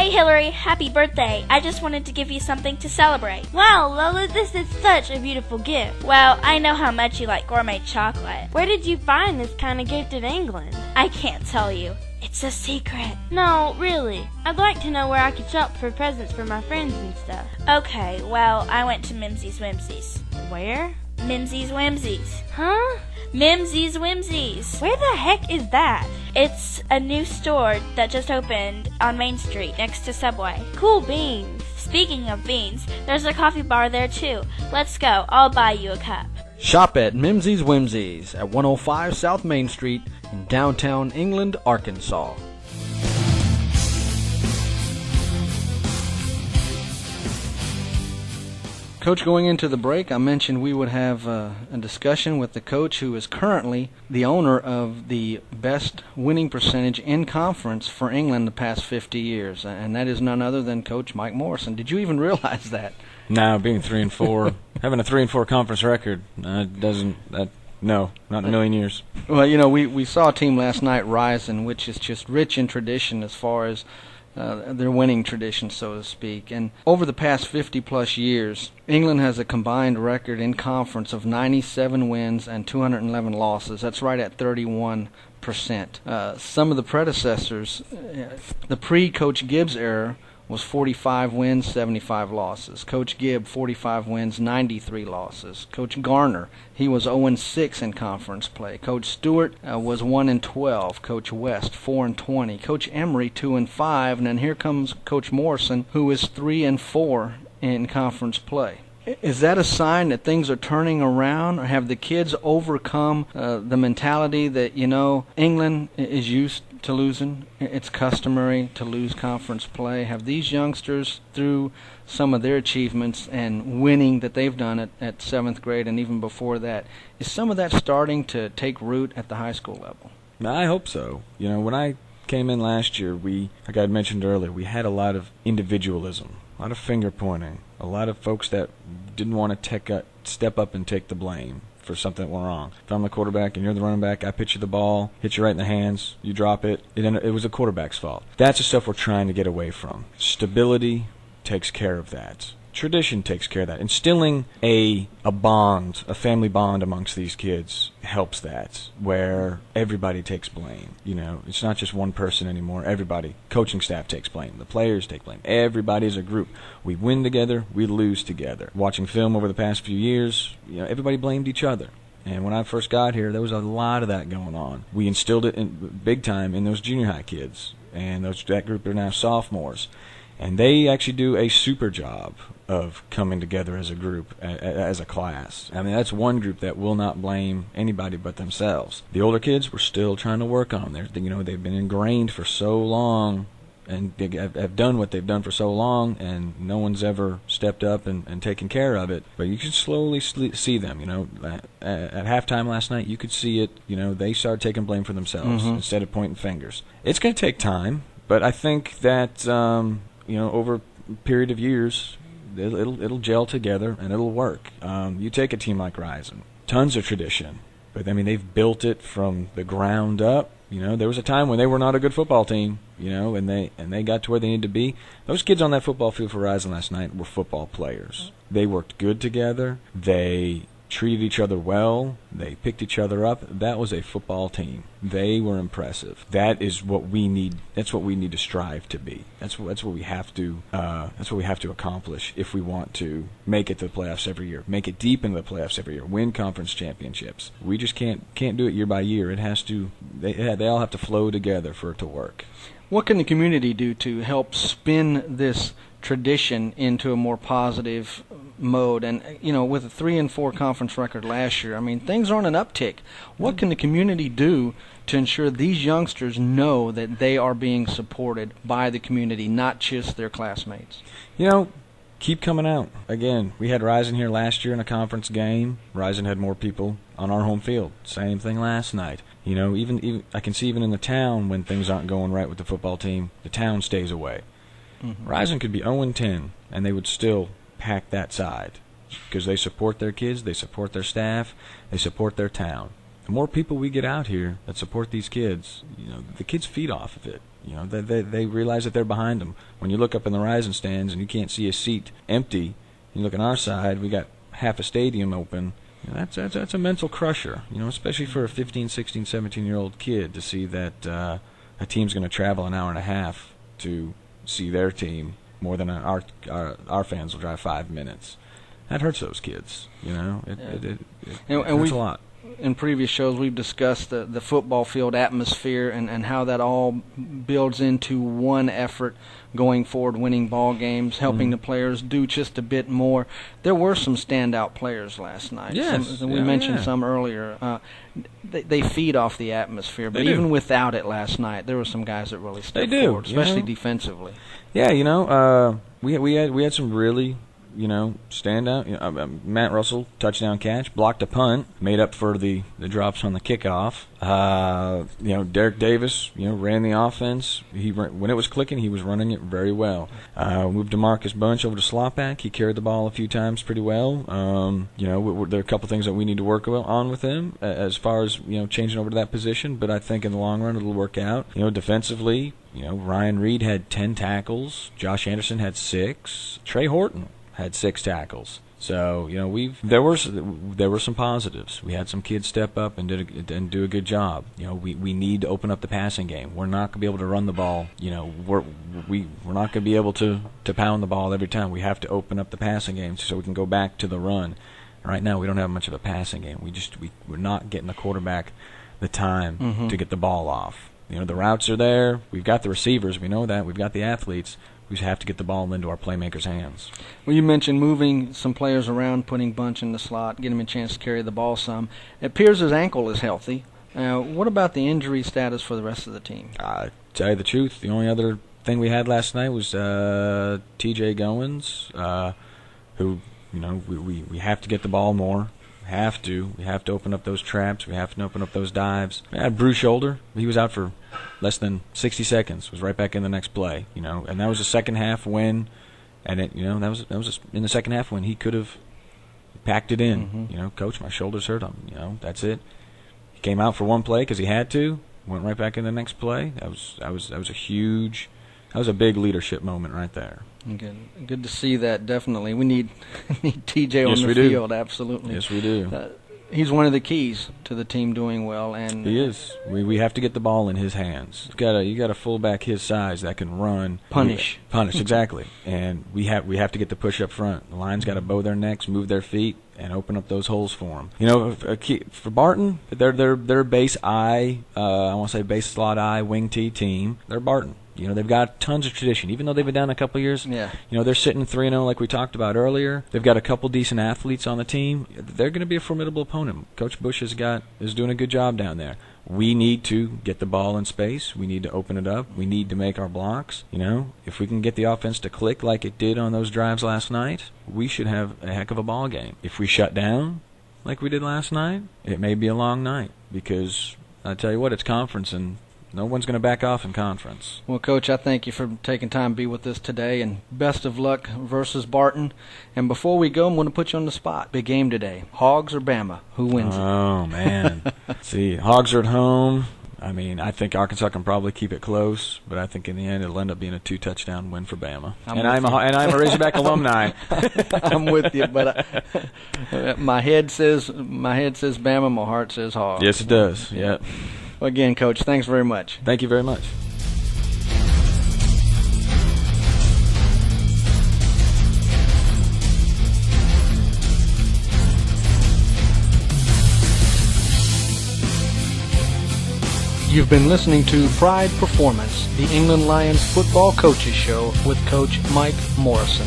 Hey Hillary, happy birthday. I just wanted to give you something to celebrate. Wow, Lola, this is such a beautiful gift. Well, I know how much you like gourmet chocolate. Where did you find this kind of gift in England? I can't tell you. It's a secret. No, really. I'd like to know where I could shop for presents for my friends and stuff. Okay, well, I went to Mimsy's Whimsies. Where? Mimsy's Whimsies. Huh? Mimsy's Whimsies. Where the heck is that? It's a new store that just opened on Main Street next to Subway. Cool beans. Speaking of beans, there's a coffee bar there too. Let's go. I'll buy you a cup. Shop at Mimsy's Whimsies at 105 South Main Street in downtown England, Arkansas. Coach, going into the break, I mentioned we would have a discussion with the coach who is currently the owner of the best winning percentage in conference for England the past 50 years, and that is none other than Coach Mike Morrison. Did you even realize that? No, being 3-4, having a 3-4 conference record no, not in a million years. Well, you know, we saw a team last night, Ryzen, which is just rich in tradition as far as their winning tradition, so to speak. And over the past 50-plus years, England has a combined record in conference of 97 wins and 211 losses. That's right at 31%. Some of the predecessors, the pre-Coach Gibbs era, was 45 wins, 75 losses. Coach Gibb, 45 wins, 93 losses. Coach Garner, he was 0-6 in conference play. Coach Stewart was 1-12. Coach West, 4-20. Coach Emery, 2-5. And then here comes Coach Morrison, who is 3-4 in conference play. Is that a sign that things are turning around, or have the kids overcome the mentality that, you know, England is used to losing? It's customary to lose conference play. Have these youngsters, through some of their achievements and winning that they've done at 7th grade and even before that, is some of that starting to take root at the high school level? I hope so. You know, when I came in last year, like I had mentioned earlier, we had a lot of individualism, a lot of finger pointing, a lot of folks that didn't want to step up and take the blame for something that went wrong. If I'm the quarterback and you're the running back, I pitch you the ball, hit you right in the hands, you drop it, and it was the quarterback's fault. That's the stuff we're trying to get away from. Stability takes care of that. Tradition takes care of that. Instilling a bond, a family bond amongst these kids helps that, where everybody takes blame. You know, it's not just one person anymore. Everybody, coaching staff takes blame. The players take blame. Everybody is a group. We win together, we lose together. Watching film over the past few years, you know, everybody blamed each other. And when I first got here, there was a lot of that going on. We instilled it in big time in those junior high kids, and that group are now sophomores. And they actually do a super job of coming together as a group, as a class. I mean, that's one group that will not blame anybody but themselves. The older kids, we're still trying to work on them. You know, they've been ingrained for so long, and they have done what they've done for so long, and no one's ever stepped up and taken care of it. But you can slowly see them. You know, at halftime last night, you could see it. You know, they started taking blame for themselves instead of pointing fingers. It's going to take time, but I think that you know, over a period of years, it'll gel together and it'll work. You take a team like Ryzen, tons of tradition, but I mean they've built it from the ground up. You know, there was a time when they were not a good football team, you know, and they got to where they needed to be. Those kids on that football field for Ryzen last night were football players. They worked good together. They treated each other well. They picked each other up. That was a football team. They were impressive. That is what we need. That's what we need to strive to be. That's what we have to. That's what we have to accomplish if we want to make it to the playoffs every year, make it deep into the playoffs every year, win conference championships. We just can't do it year by year. It has to. They all have to flow together for it to work. What can the community do to help spin this tradition into a more positive mode? And, you know, with a 3-4 conference record last year, I mean, things are on an uptick. What can the community do to ensure these youngsters know that they are being supported by the community, not just their classmates? You know, keep coming out. Again, we had Ryzen here last year in a conference game. Ryzen had more people on our home field. Same thing last night. You know, even I can see even in the town when things aren't going right with the football team, the town stays away. Ryzen could be 0-10, and they would still pack that side because they support their kids, they support their staff, they support their town. The more people we get out here that support these kids, you know, the kids feed off of it. They realize that they're behind them. When you look up in the Rising stands and you can't see a seat empty, you look on our side, we got half a stadium open. That's a mental crusher, especially for a 15, 16, 17-year-old kid to see that a team's going to travel an hour and a half to see their team more than our fans will drive 5 minutes. That hurts those kids, It hurts a lot. In previous shows, we've discussed the football field atmosphere and how that all builds into one effort going forward, winning ball games, helping the players do just a bit more. There were some standout players last night. Yes. We mentioned some earlier. They feed off the atmosphere, but They do. even without it last night, there were some guys that really stepped forward, especially defensively. Yeah, we had some really standout. Matt Russell, touchdown catch, blocked a punt, made up for the drops on the kickoff. Derek Davis, ran the offense. When it was clicking, he was running it very well. Moved DeMarcus Bunch over to slot back. He carried the ball a few times pretty well. There are a couple things that we need to work on with him as far as changing over to that position. But I think in the long run it'll work out. Defensively, Ryan Reed had 10 tackles. Josh Anderson had 6. Trey Horton had 6 tackles. So there were some positives. We had some kids step up and do a good job. We need to open up the passing game. We're not going to be able to run the ball. We're not going to be able to pound the ball every time. We have to open up the passing game so we can go back to the run. Right now we don't have much of a passing game. We're not getting the quarterback the time to get the ball off. The routes are there. We've got the receivers. We know that. We've got the athletes. We just have to get the ball into our playmakers' hands. Well, you mentioned moving some players around, putting Bunch in the slot, getting him a chance to carry the ball some. It appears his ankle is healthy. What about the injury status for the rest of the team? Tell you the truth, the only other thing we had last night was T.J. Goins, who we have to get the ball more. We have to open up those traps. We have to open up those dives. We had a bruised shoulder. He was out for less than 60 seconds. Was right back in the next play. And that was a second half win. And that was in the second half when he could have packed it in. Coach, my shoulder's hurt. That's it. He came out for one play because he had to. Went right back in the next play. That was a big leadership moment right there. Good to see that. Definitely, we need TJ on the field. Absolutely. Yes, we do. He's one of the keys to the team doing well, and he is. We have to get the ball in his hands. You got a fullback his size that can run, punish exactly. And we have to get the push up front. The line's got to bow their necks, move their feet, and open up those holes for them. For Barton, their base I want to say base slot I wing T team. They're Barton. They've got tons of tradition. Even though they've been down a couple of years, they're sitting 3-0 like we talked about earlier. They've got a couple decent athletes on the team. They're going to be a formidable opponent. Coach Bush is doing a good job down there. We need to get the ball in space. We need to open it up. We need to make our blocks. If we can get the offense to click like it did on those drives last night, we should have a heck of a ball game. If we shut down like we did last night, it may be a long night because I tell you what, it's conference and no one's going to back off in conference. Well, Coach, I thank you for taking time to be with us today, and best of luck versus Barton. And before we go, I'm going to put you on the spot. Big game today. Hogs or Bama? Who wins it? Oh, man. See, Hogs are at home. I think Arkansas can probably keep it close, but I think in the end it'll end up being a 2-touchdown win for Bama. I'm a Razorback alumni. I'm with you, but my head says Bama, my heart says Hogs. Yes, it does. Yeah. Again, Coach, thanks very much. Thank you very much. You've been listening to Pride Performance, the England Lions football coaches show with Coach Mike Morrison.